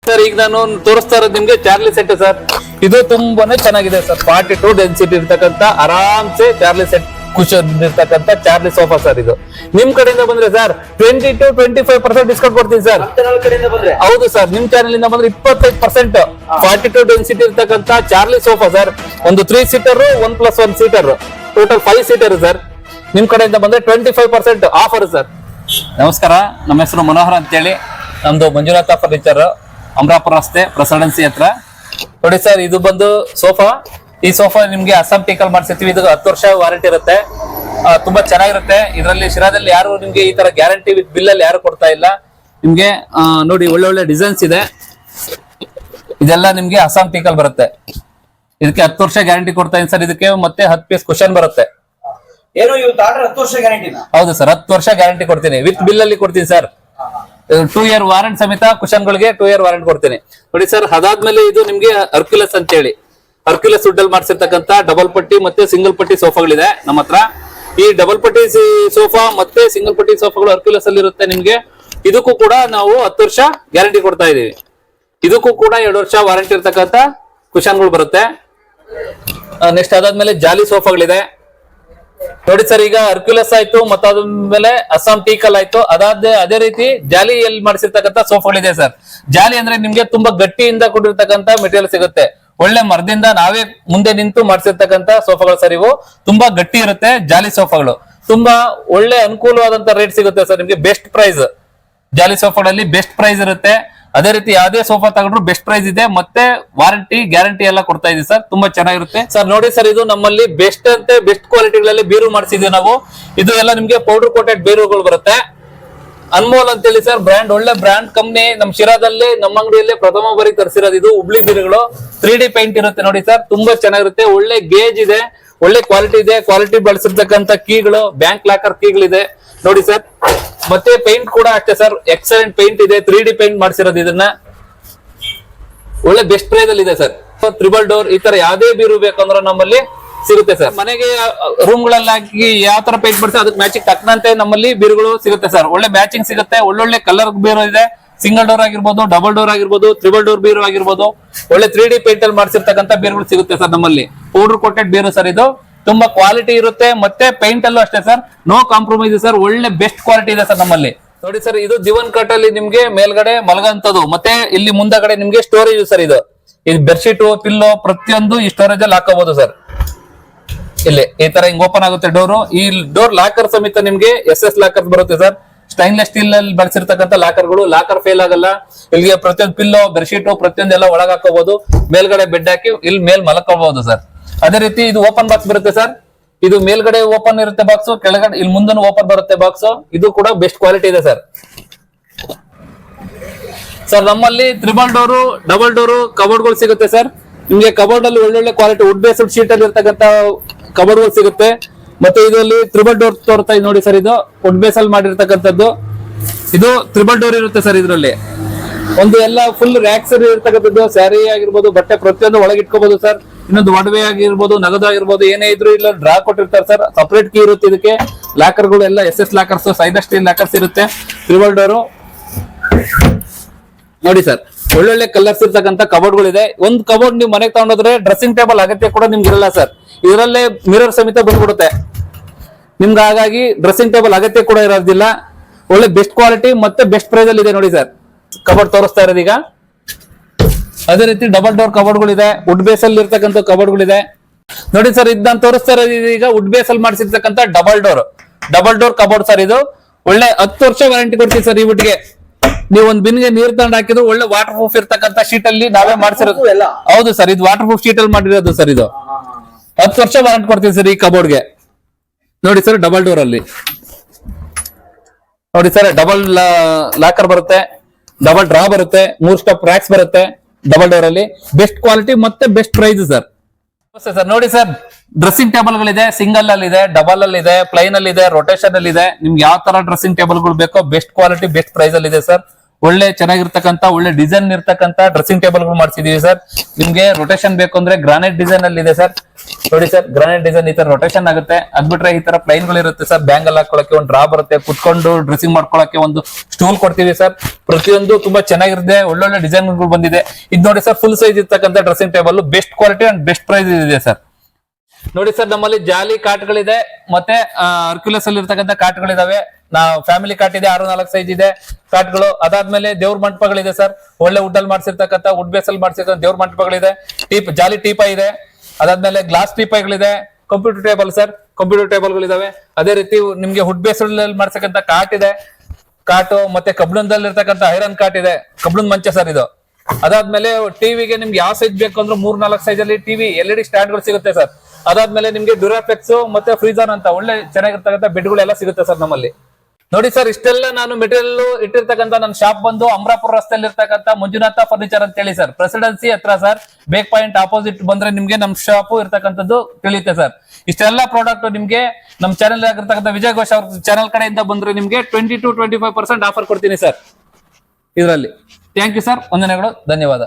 Sir ಈಗ ನಾನು ತೋರಿಸ್ತಾ ಇರೋದು ನಿಮ್ಗೆ ಚಾರ್ಲಿ ಸೆಟ್ ಸರ್. ಇದು ತುಂಬಾನೇ ಚೆನ್ನಾಗಿದೆ ಸರ್. 42 ಡೆನ್ಸಿಟಿ ಇರ್ತಕ್ಕಂತ ಆರಾಮ್ಸೆ ಚಾರ್ಲಿ ಸೆಟ್ ಕುಶನ್ ಇರ್ತಕ್ಕಂತ ಚಾರ್ಲಿ ಸೋಫಾ ಸರ್. ಇದು ನಿಮ್ ಕಡೆಯಿಂದ ಬಂದ್ರೆ ಸರ್ 20 to 25% ಡಿಸ್ಕೌಂಟ್ ಕೊಡ್ತೀನಿ ಸರ್. ಹೌದು ಸರ್, ನಿಮ್ ಚಾನೆಲ್ ಇಂದ ಬಂದ್ರೆ 25%. 42 ಡೆನ್ಸಿಟಿ ಇರ್ತಕ್ಕಂತ ಚಾರ್ಲಿ ಸೋಫಾ ಸರ್. ಒಂದು 3 seater 1+1 seater total 5 seater sir. ನಿಮ್ ಕಡೆಯಿಂದ ಬಂದ್ರೆ 25% ಆಫರ್ ಸರ್. ನಮಸ್ಕಾರ, ನಮ್ಮ ಹೆಸರು ಮನೋಹರ್ ಅಂತೇಳಿ. ನಮ್ದು ಮಂಜುನಾಥ ಫರ್ನಿಚರ್, ಅಮರಾಪುರ ರಸ್ತೆ, ಪ್ರೆಸಿಡೆನ್ಸಿ ಹತ್ರ. ನೋಡಿ ಸರ್, ಇದು ಬಂದು ಸೋಫಾ. ಈ ಸೋಫಾ ನಿಮ್ಗೆ ಅಸ್ಸಾಂ ಟೀಕಲ್ ಮಾಡ್ಸಿರ್ತೀವಿ. ಇದು 10 ವರ್ಷ ವಾರಂಟಿ ಇರುತ್ತೆ. ತುಂಬಾ ಚೆನ್ನಾಗಿರುತ್ತೆ. ಇದರಲ್ಲಿ ಶಿರಾದಲ್ಲಿ ಯಾರು ನಿಮ್ಗೆ ಈ ತರ ಗ್ಯಾರಂಟಿ ವಿತ್ ಬಿಲ್ ಅಲ್ಲಿ ಯಾರು ಕೊಡ್ತಾ ಇಲ್ಲ. ನಿಮ್ಗೆ ನೋಡಿ ಒಳ್ಳೆ ಗ್ಯಾರೆಂಟಿ ಇದೆ. ಇದೆಲ್ಲ ನಿಮ್ಗೆ ಅಸ್ಸಾಂ ಟೀಕಲ್ ಬರುತ್ತೆ. ಇದಕ್ಕೆ 10 ವರ್ಷ ಗ್ಯಾರಂಟಿ ಕೊಡ್ತಾ ಇದ್ದೀನಿ ಸರ್. ಇದಕ್ಕೆ ಮತ್ತೆ 10 ಪೀಸ್ ಕುಶನ್ ಬರುತ್ತೆ. ಏನು 10 ವರ್ಷ ಗ್ಯಾರಂಟಿನಾ? ಹೌದು ಸರ್, 10 ವರ್ಷ ಗ್ಯಾರಂಟಿ ಕೊಡ್ತೀನಿ. ವಿತ್ ಬಿಲ್ ಅಲ್ಲಿ ಕೊಡ್ತೀನಿ ಸರ್. 2 ಇಯರ್ ವಾರಂಟಿ ಸಮೇತ ಕುಶನ್ ಗಳಿಗೆ 2 ಇಯರ್ ವಾರಂಟಿ ಕೊಡ್ತೀನಿ. ನೋಡಿ ಸರ್, ಅದಾದ್ಮೇಲೆ ಇದು ನಿಮ್ಗೆ ಹರ್ಕ್ಯುಲಸ್ ಅಂತ ಹೇಳಿ, ಹರ್ಕ್ಯುಲಸ್ ವುಡ್ ಅಲ್ಲಿ ಮಾಡಿಸಿರ್ತಕ್ಕಂತ ಡಬಲ್ ಪಟ್ಟಿ ಮತ್ತೆ ಸಿಂಗಲ್ ಪಟ್ಟಿ ಸೋಫಾಗಳಿದೆ ನಮ್ಮ ಹತ್ರ. ಈ ಡಬಲ್ ಪಟ್ಟಿ ಸೋಫಾ ಮತ್ತೆ ಸಿಂಗಲ್ ಪಟ್ಟಿ ಸೋಫಾಗಳು ಹರ್ಕ್ಯುಲಸ್ ಅಲ್ಲಿ ಇರುತ್ತೆ ನಿಮ್ಗೆ. ಇದಕ್ಕೂ ಕೂಡ ನಾವು 10 ವರ್ಷ ಗ್ಯಾರಂಟಿ ಕೊಡ್ತಾ ಇದೀವಿ. ಇದಕ್ಕೂ ಕೂಡ 2 ವರ್ಷ ವಾರಂಟಿ ಇರ್ತಕ್ಕಂತ ಕುಶನ್ಗಳು ಬರುತ್ತೆ. ನೆಕ್ಸ್ಟ್ ಅದಾದ್ಮೇಲೆ ಜಾಲಿ ಸೋಫಾಗಳಿದೆ. ನೋಡಿ ಸರ್, ಈಗ ಹರ್ಕ್ಯುಲಸ್ ಆಯ್ತು, ಮತ್ತಾದ್ಮೇಲೆ ಅಸ್ಸಾಂ ಟೀಕಲ್ ಆಯ್ತು. ಅದೇ ರೀತಿ ಜಾಲಿಯಲ್ಲಿ ಮಾಡಿಸಿರ್ತಕ್ಕಂಥ ಸೋಫಾಗಳಿದೆ ಸರ್. ಜಾಲಿ ಅಂದ್ರೆ ನಿಮ್ಗೆ ತುಂಬಾ ಗಟ್ಟಿಯಿಂದ ಕೂಡಿರ್ತಕ್ಕಂಥ ಮೆಟೀರಿಯಲ್ ಸಿಗುತ್ತೆ. ಒಳ್ಳೆ ಮರದಿಂದ ನಾವೇ ಮುಂದೆ ನಿಂತು ಮಾಡಿಸಿರ್ತಕ್ಕಂಥ ಸೋಫಾಗಳು ಸರ್. ಇವು ತುಂಬಾ ಗಟ್ಟಿ ಇರುತ್ತೆ. ಜಾಲಿ ಸೋಫಾಗಳು ತುಂಬಾ ಒಳ್ಳೆ ಅನುಕೂಲವಾದಂತ ರೇಟ್ ಸಿಗುತ್ತೆ ಸರ್ ನಿಮ್ಗೆ. ಬೆಸ್ಟ್ ಪ್ರೈಸ್ ಜಾಲಿ ಸೋಫಾಗಳಲ್ಲಿ ಬೆಸ್ಟ್ ಪ್ರೈಸ್ ಇರುತ್ತೆ. ಅದೇ ರೀತಿ ಯಾವ್ದೇ ಸೋಫಾ ತಗೊಂಡ್ರು ಬೆಸ್ಟ್ ಪ್ರೈಸ್ ಇದೆ. ಮತ್ತೆ ವಾರಂಟಿ ಗ್ಯಾರಂಟಿ ಎಲ್ಲ ಕೊಡ್ತಾ ಇದೀವಿ ಸರ್. ತುಂಬಾ ಚೆನ್ನಾಗಿರುತ್ತೆ ಸರ್. ನೋಡಿ ಸರ್, ಇದು ನಮ್ಮಲ್ಲಿ ಬೆಸ್ಟ್ ಅಂತೆ ಬೆಸ್ಟ್ ಕ್ವಾಲಿಟಿಗಳಲ್ಲಿ ಬೀರು ಮಾಡಿಸಿದೀವಿ ನಾವು. ಇದು ಎಲ್ಲ ನಿಮ್ಗೆ ಪೌಡರ್ ಕೋಟೆಡ್ ಬೀರುಗಳು ಬರುತ್ತೆ. ಅನ್ಮೋಲ್ ಅಂತ ಹೇಳಿ ಸರ್ ಬ್ರ್ಯಾಂಡ್, ಒಳ್ಳೆ ಬ್ರ್ಯಾಂಡ್ ಕಂಪ್ನಿ. ನಮ್ ಶಿರಾದಲ್ಲಿ ನಮ್ಮ ಅಂಗಡಿಯಲ್ಲಿ ಪ್ರಥಮ ಬಾರಿಗೆ ತರಿಸಿರೋದು ಇದು ಹುಬ್ಳಿ ಬೀರುಗಳು. 3D ಪೇಂಟ್ ಇರುತ್ತೆ ನೋಡಿ ಸರ್. ತುಂಬಾ ಚೆನ್ನಾಗಿರುತ್ತೆ. ಒಳ್ಳೆ ಗೇಜ್ ಇದೆ, ಒಳ್ಳೆ ಕ್ವಾಲಿಟಿ ಇದೆ. ಕ್ವಾಲಿಟಿ ಬಳಸಿರ್ತಕ್ಕಂಥ ಕೀಗಳು, ಬ್ಯಾಂಕ್ ಲಾಕರ್ ಕೀಗಳಿದೆ ನೋಡಿ ಸರ್. ಮತ್ತೆ ಪೇಂಟ್ ಕೂಡ ಅಷ್ಟೇ ಸರ್, ಎಕ್ಸಲೆಂಟ್ ಪೇಂಟ್ ಇದೆ. 3D paint ಮಾಡಿಸಿರೋದು. ಇದನ್ನ ಒಳ್ಳೆ ಬೆಸ್ಟ್ ಪ್ರೈಸ್ ಅಲ್ಲಿ ಇದೆ ಸರ್. 3 ಡೋರ್ ಈ ತರ ಯಾವ್ದೇ ಬೀರು ಬೇಕಂದ್ರೆ ನಮ್ಮಲ್ಲಿ ಸಿಗುತ್ತೆ ಸರ್. ಮನೆಗೆ ರೂಮ್ ಗಳಲ್ಲಿ ಹಾಕಿ ಯಾವ ತರ ಪೇಂಟ್ ಮಾಡ್ತೀವಿ ಅದಕ್ಕೆ ಮ್ಯಾಚಿಂಗ್ ತಕ್ಕಂತೆ ನಮ್ಮಲ್ಲಿ ಬೀರುಗಳು ಸಿಗುತ್ತೆ ಸರ್. ಒಳ್ಳೆ ಮ್ಯಾಚಿಂಗ್ ಸಿಗುತ್ತೆ. ಒಳ್ಳೊಳ್ಳೆ ಕಲರ್ ಬೀರು ಇದೆ. ಸಿಂಗಲ್ ಡೋರ್ ಆಗಿರ್ಬೋದು, ಡಬಲ್ ಡೋರ್ ಆಗಿರ್ಬೋದು, 3 ಡೋರ್ ಬೀರು ಆಗಿರ್ಬೋದು. ಒಳ್ಳೆ 3D ಪೇಂಟ್ ಅಲ್ಲಿ ಮಾಡಿಸಿರ್ತಕ್ಕಂಥ ಬೀರುಗಳು ಸಿಗುತ್ತೆ ಸರ್ ನಮ್ಮಲ್ಲಿ. Powder coated bureau sir. ಇದು ತುಂಬಾ ಕ್ವಾಲಿಟಿ ಇರುತ್ತೆ. ಮತ್ತೆ ಪೇಂಟ್ ಅಲ್ಲೂ ಅಷ್ಟೇ ಸರ್, ನೋ ಕಾಂಪ್ರಮೈಸ್ ಸರ್. ಒಳ್ಳೆ ಬೆಸ್ಟ್ ಕ್ವಾಲಿಟಿ ಇದೆ ಸರ್ ನಮ್ಮಲ್ಲಿ. ನೋಡಿ ಸರ್, ಇದು ದಿವನ್ ಕಟ್ ಅಲ್ಲಿ ನಿಮ್ಗೆ ಮೇಲ್ಗಡೆ ಮಲಗಂತದ್ದು, ಮತ್ತೆ ಇಲ್ಲಿ ಮುಂದಗಡೆ ನಿಮ್ಗೆ ಸ್ಟೋರೇಜ್ ಸರ್. ಇದು ಬೆಡ್ಶೀಟ್, ಪಿಲ್ಲೋ ಪ್ರತಿಯೊಂದು ಈ ಸ್ಟೋರೇಜ್ ಅಲ್ಲಿ ಹಾಕೋಬಹುದು ಸರ್. ಇಲ್ಲಿ ಈ ತರ ಹಿಂಗ್ ಓಪನ್ ಆಗುತ್ತೆ ಡೋರು. ಈ ಡೋರ್ ಲಾಕರ್ ಸಮೇತ ನಿಮ್ಗೆ SS ಲಾಕರ್ ಬರುತ್ತೆ ಸರ್. ಸ್ಟೈನ್ಲೆಸ್ ಸ್ಟೀಲ್ ಅಲ್ಲಿ ಬಳಸಿರ್ತಕ್ಕಂಥ ಲಾಕರ್ಗಳು. ಲಾಕರ್ ಫೇಲ್ ಆಗಲ್ಲ. ಇಲ್ಲಿಗೆ ಪ್ರತಿಯೊಂದು ಪಿಲ್ಲೋ, ಬೆಡ್ಶೀಟ್ ಪ್ರತಿಯೊಂದೆಲ್ಲ ಒಳಗೆ ಹಾಕೋಬಹುದು. ಮೇಲ್ಗಡೆ ಬೆಡ್ ಹಾಕಿ ಇಲ್ಲಿ ಮೇಲ್ ಮಲಕೋಬಹುದು ಸರ್. ಅದೇ ರೀತಿ ಇದು ಓಪನ್ ಬಾಕ್ಸ್ ಬರುತ್ತೆ ಸರ್. ಇದು ಮೇಲ್ಗಡೆ ಓಪನ್ ಇರುತ್ತೆ ಬಾಕ್ಸ್, ಕೆಳಗಡೆ ಇಲ್ಲಿ ಮುಂದನ್ನು ಓಪನ್ ಬರುತ್ತೆ ಬಾಕ್ಸ್. ಇದು ಕೂಡ ಬೆಸ್ಟ್ ಕ್ವಾಲಿಟಿ ಇದೆ ಸರ್. ಸರ್ ನಮ್ಮಲ್ಲಿ 3 ಡೋರು, ಡಬಲ್ ಡೋರು ಕಬೋರ್ಡ್ಗಳು ಸಿಗುತ್ತೆ ಸರ್. ನಿಮ್ಗೆ ಕಬೋರ್ಡ್ ಅಲ್ಲಿ ಒಳ್ಳೊಳ್ಳೆ ಕ್ವಾಲಿಟಿ ವುಡ್ ಬೇಸ್ಡ್ ಶೀಟ್ ಅಲ್ಲಿ ಇರ್ತಕ್ಕಂಥ ಕಬೋರ್ಡ್ಗಳು ಸಿಗುತ್ತೆ. ಮತ್ತೆ ಇದರಲ್ಲಿ 3 ಡೋರ್ ತೋರ್ತಾ ಇದೆ ನೋಡಿ ಸರ್. ಇದು ವುಡ್ ಬೇಸ್ ಅಲ್ಲಿ ಮಾಡಿರ್ತಕ್ಕಂಥದ್ದು. ಇದು 3 ಡೋರ್ ಇರುತ್ತೆ ಸರ್. ಇದರಲ್ಲಿ ಒಂದು ಎಲ್ಲ ಫುಲ್ ರ್ಯಾಕ್ಸ್ ಇರ್ತಕ್ಕಂಥದ್ದು. ಸ್ಯಾರಿ ಆಗಿರ್ಬೋದು, ಬಟ್ಟೆ ಪ್ರತಿಯೊಂದು ಒಳಗೆ ಇಟ್ಕೋಬಹುದು ಸರ್. ಇನ್ನೊಂದು ಒಡವೆ ಆಗಿರ್ಬೋದು, ನಗದು ಆಗಿರ್ಬೋದು, ಏನೇ ಇದ್ರು ಇಲ್ಲ ಡ್ರಾ ಕೊಟ್ಟಿರ್ತಾರೆ ಸರ್. ಸಪರೇಟ್ ಕೀ ಇರುತ್ತೆ ಇದಕ್ಕೆ. ಲಾಕರ್ಗಳು ಎಲ್ಲ SS lockers, side steel lockers ಇರುತ್ತೆ. 3 ಡೋರು ನೋಡಿ ಸರ್. ಒಳ್ಳೊಳ್ಳೆ ಕಲರ್ಸ್ ಇರ್ತಕ್ಕಂಥ ಕಬೋರ್ಡ್ಗಳು ಇದೆ. ಒಂದು ಕಬೋರ್ಡ್ ನೀವು ಮನೆಗೆ ತಗೊಂಡೋದ್ರೆ ಡ್ರೆಸ್ಸಿಂಗ್ ಟೇಬಲ್ ಅಗತ್ಯ ಕೂಡ ನಿಮ್ಗೆ ಇರಲ್ಲ ಸರ್. ಇದರಲ್ಲೇ ಮಿರರ್ ಸಮೇತ ಬಂದ್ಬಿಡುತ್ತೆ ನಿಮ್ಗೆ. ಹಾಗಾಗಿ ಡ್ರೆಸ್ಸಿಂಗ್ ಟೇಬಲ್ ಅಗತ್ಯ ಕೂಡ ಇರೋದಿಲ್ಲ. ಒಳ್ಳೆ ಬೆಸ್ಟ್ ಕ್ವಾಲಿಟಿ ಮತ್ತೆ ಬೆಸ್ಟ್ ಪ್ರೈಸ್ ಅಲ್ಲಿ ಇದೆ ನೋಡಿ ಸರ್. ಕಬೋರ್ಡ್ ತೋರಿಸ್ತಾ ಇರೋದು ಈಗ. ಅದೇ ರೀತಿ ಡಬಲ್ ಡೋರ್ ಕಬೋರ್ಡ್ಗಳು ಇದೆ. ವುಡ್ ಬೇಸ್ ಅಲ್ಲಿ ಇರ್ತಕ್ಕಂಥ ಕಬೋರ್ಡ್ಗಳು ಇದೆ ನೋಡಿ ಸರ್. ಇದು ನಾನು ತೋರಿಸ್ತಾ ಇರೋದು ಈಗ ವುಡ್ ಬೇಸ್ ಅಲ್ಲಿ ಮಾಡಿಸಿರ್ತಕ್ಕಂಥ ಡಬಲ್ ಡೋರ್ ಕಬೋರ್ಡ್ ಸರ್. ಇದು ಒಳ್ಳೆ 10 ವರ್ಷ ವಾರಂಟಿ ಕೊಡ್ತೀವಿ ಸರ್. ಈ ವುಡ್ಗೆ ನೀವು ಒಂದ್ ಬಿನ್ಗೆ ನೀರ್ ತಗೊಂಡು ಹಾಕಿದ್ರು ಒಳ್ಳೆ ವಾಟರ್ ಪ್ರೂಫ್ ಇರ್ತಕ್ಕಂಥ ಶೀಟ್ ಅಲ್ಲಿ ನಾವೇ ಮಾಡಿಸಿರೋದು. ಹೌದು ಸರ್, ಇದು ವಾಟರ್ ಪ್ರೂಫ್ ಶೀಟ್ ಅಲ್ಲಿ ಮಾಡಿರೋದು ಸರ್. ಇದು 10 ವರ್ಷ ವಾರಂಟಿ ಕೊಡ್ತೀವಿ ಸರ್ ಈ ಕಬೋರ್ಡ್ಗೆ. ನೋಡಿ ಸರ್, ಡಬಲ್ ಡೋರ್ ಅಲ್ಲಿ ನೋಡಿ ಸರ್, ಡಬಲ್ ಲಾಕರ್ ಬರುತ್ತೆ, ಡಬಲ್ ಡ್ರಾ ಬರುತ್ತೆ, 3 ಸ್ಟೆಪ್ ರ್ಯಾಕ್ಸ್ ಬರುತ್ತೆ ಡಬಲ್ ಡೋರ್ ಅಲ್ಲಿ. ಬೆಸ್ಟ್ ಕ್ವಾಲಿಟಿ ಮತ್ತೆ ಬೆಸ್ಟ್ ಪ್ರೈಸ್ ಸರ್. ಸರ್ ನೋಡಿ ಸರ್, ಡ್ರೆಸ್ಸಿಂಗ್ ಟೇಬಲ್ ಗಳಿದೆ. ಸಿಂಗಲ್ ಅಲ್ಲಿ ಇದೆ, ಡಬಲ್ ಅಲ್ಲಿ ಇದೆ, ಪ್ಲೈನ್ ಅಲ್ಲಿ ಇದೆ, ರೊಟೇಷನ್ ಅಲ್ಲಿ ಇದೆ. ನಿಮ್ಗೆ ಯಾವ ತರ ಡ್ರೆಸ್ಸಿಂಗ್ ಟೇಬಲ್ ಗಳು ಬೇಕೋ ಬೆಸ್ಟ್ ಕ್ವಾಲಿಟಿ ಬೆಸ್ಟ್ ಪ್ರೈಸ್ ಅಲ್ಲಿ ಇದೆ ಸರ್. ಒಳ್ಳೆ ಚೆನ್ನಾಗಿರ್ತಕ್ಕಂಥ ಒಳ್ಳೆ ಡಿಸೈನ್ ಇರ್ತಕ್ಕಂಥ ಡ್ರೆಸ್ಸಿಂಗ್ ಟೇಬಲ್ ಗಳು ಮಾಡಿಸಿದೀವಿ ಸರ್. ನಿಮ್ಗೆ ರೊಟೇಷನ್ ಬೇಕು ಅಂದ್ರೆ ಗ್ರಾನೈಟ್ ಡಿಸೈನ್ ಅಲ್ಲಿ ಇದೆ ಸರ್. ನೋಡಿ ಸರ್, ಗ್ರಾನೈಟ್ ಡಿಸೈನ್ ಈ ತರ ರೊಟೇಷನ್ ಆಗುತ್ತೆ. ಅದ್ ಬಿಟ್ರೆ ಈ ತರ ಪ್ಲೈನ್ ಗಳು ಇರುತ್ತೆ ಸರ್. ಬ್ಯಾಂಗಲ್ ಹಾಕೊಳಕ್ಕೆ ಒಂದು ಡ್ರಾ ಬರುತ್ತೆ, ಕುತ್ಕೊಂಡು ಡ್ರೆಸ್ಸಿಂಗ್ ಮಾಡ್ಕೊಳಕ್ಕೆ ಒಂದು ಸ್ಟೂಲ್ ಕೊಡ್ತೀವಿ ಸರ್. ಪ್ರತಿಯೊಂದು ತುಂಬಾ ಚೆನ್ನಾಗಿರುತ್ತೆ, ಒಳ್ಳೊಳ್ಳೆ ಡಿಸೈನ್ ಗಳು ಬಂದಿದೆ. ಇದು ನೋಡಿ ಸರ್, ಫುಲ್ ಸೈಜ್ ಇರ್ತಕ್ಕಂಥ dressing table, best quality and best price ಇದೆ ಸರ್. ನೋಡಿ ಸರ್, ನಮ್ಮಲ್ಲಿ ಜಾಲಿ ಕಾಟ್ಗಳಿದೆ, ಮತ್ತೆ ಅರ್ಕ್ಯುಲಸ್ ಅಲ್ಲಿ ಇರ್ತಕ್ಕಂಥ ಕಾಟ್ಗಳಿದಾವೆ. ಫ್ಯಾಮಿಲಿ ಕಾಟ್ ಇದೆ, 6-4 ಸೈಜ್ ಇದೆ ಕಾಟ್ಗಳು. ಅದಾದ್ಮೇಲೆ ದೇವ್ರ ಮಂಟಪಗಳಿದೆ ಸರ್, ಒಳ್ಳೆ ವುಡ್ ಅಲ್ಲಿ ಮಾಡ್ಸಿರ್ತಕ್ಕಂಥ, ವುಡ್ ಬೇಸ್ ಅಲ್ಲಿ ಮಾಡ್ಸಿರ್ತಕ್ಕಂಥ ದೇವ್ರ ಮಂಟಪಗಳಿದೆ. ಜಾಲಿ ಟೀಪೈ ಇದೆ. ಅದಾದ್ಮೇಲೆ ಗ್ಲಾಸ್ ಟೀಪೈಗಳಿದೆ. Computer table sir, computer table ಗಳಿದಾವೆ. ಅದೇ ರೀತಿ ನಿಮ್ಗೆ ವುಡ್ ಬೇಸ್ ಅಲ್ಲಿ ಮಾಡ್ಸಕ್ಕಂಥ ಕಾಟ್ ಇದೆ. ಕಾಟು ಮತ್ತೆ ಕಬ್ಬಿಣದಲ್ಲಿ ಇರ್ತಕ್ಕಂಥ ಐರನ್ ಕಾಟ್ ಇದೆ, ಕಬ್ಬಿಣದ ಮಂಚ ಸರ್ ಇದು. ಅದಾದ್ಮೇಲೆ ಟಿವಿಗೆ ನಿಮ್ಗೆ ಯಾವ ಸೈಜ್ ಬೇಕು ಅಂದ್ರೆ 3-4 ಸೈಜ್ ಅಲ್ಲಿ ಟಿವಿ LED ಸ್ಟ್ಯಾಂಡ್ ಗಳು ಸಿಗುತ್ತೆ ಸರ್. ಅದಾದ್ಮೇಲೆ ನಿಮ್ಗೆ ಡ್ಯೂರಾಫ್ಲೆಕ್ಸ್ ಮತ್ತೆ ಫ್ರೀಜರ್ ಅಂತ ಒಳ್ಳೆ ಚೆನ್ನಾಗಿರ್ತಕ್ಕಂಥ ಬೆಡ್ಗಳೆಲ್ಲ ಸಿಗುತ್ತೆ ಸರ್ ನಮ್ಮಲ್ಲಿ. ನೋಡಿ ಸರ್, ಇಷ್ಟೆಲ್ಲ ನಾನು ಮೆಟೀರಿಯಲ್ ಇಟ್ಟಿರ್ತಕ್ಕಂಥ ನನ್ನ ಶಾಪ್ ಬಂದು ಅಮರಾಪುರ ರಸ್ತೆಯಲ್ಲಿ ಇರ್ತಕ್ಕಂಥ ಮಂಜುನಾಥ ಫರ್ನಿಚರ್ ಅಂತ ಹೇಳಿ ಸರ್, ಪ್ರೆಸಿಡೆನ್ಸಿ ಹತ್ರ ಸರ್. ಬೇಕ್ ಪಾಯಿಂಟ್ ಆಪೋಸಿಟ್ ಬಂದ್ರೆ ನಿಮ್ಗೆ ನಮ್ ಶಾಪ್ ಇರ್ತಕ್ಕಂಥದ್ದು ತಿಳಿಯುತ್ತೆ ಸರ್. ಇಷ್ಟೆಲ್ಲ ಪ್ರಾಡಕ್ಟ್ ನಿಮ್ಗೆ ನಮ್ ಚಾನೆಲ್ ಆಗಿರ್ತಕ್ಕಂಥ ವಿಜಯ್ ಘೋಷ್ ಅವ್ರ ಚಾನೆಲ್ ಕಡೆಯಿಂದ ಬಂದ್ರೆ ನಿಮ್ಗೆ 20 to 25% ಆಫರ್ ಕೊಡ್ತೀನಿ ಸರ್ ಇದರಲ್ಲಿ. ಥ್ಯಾಂಕ್ ಯು ಸರ್, ವಂದನೆಗಳು, ಧನ್ಯವಾದ.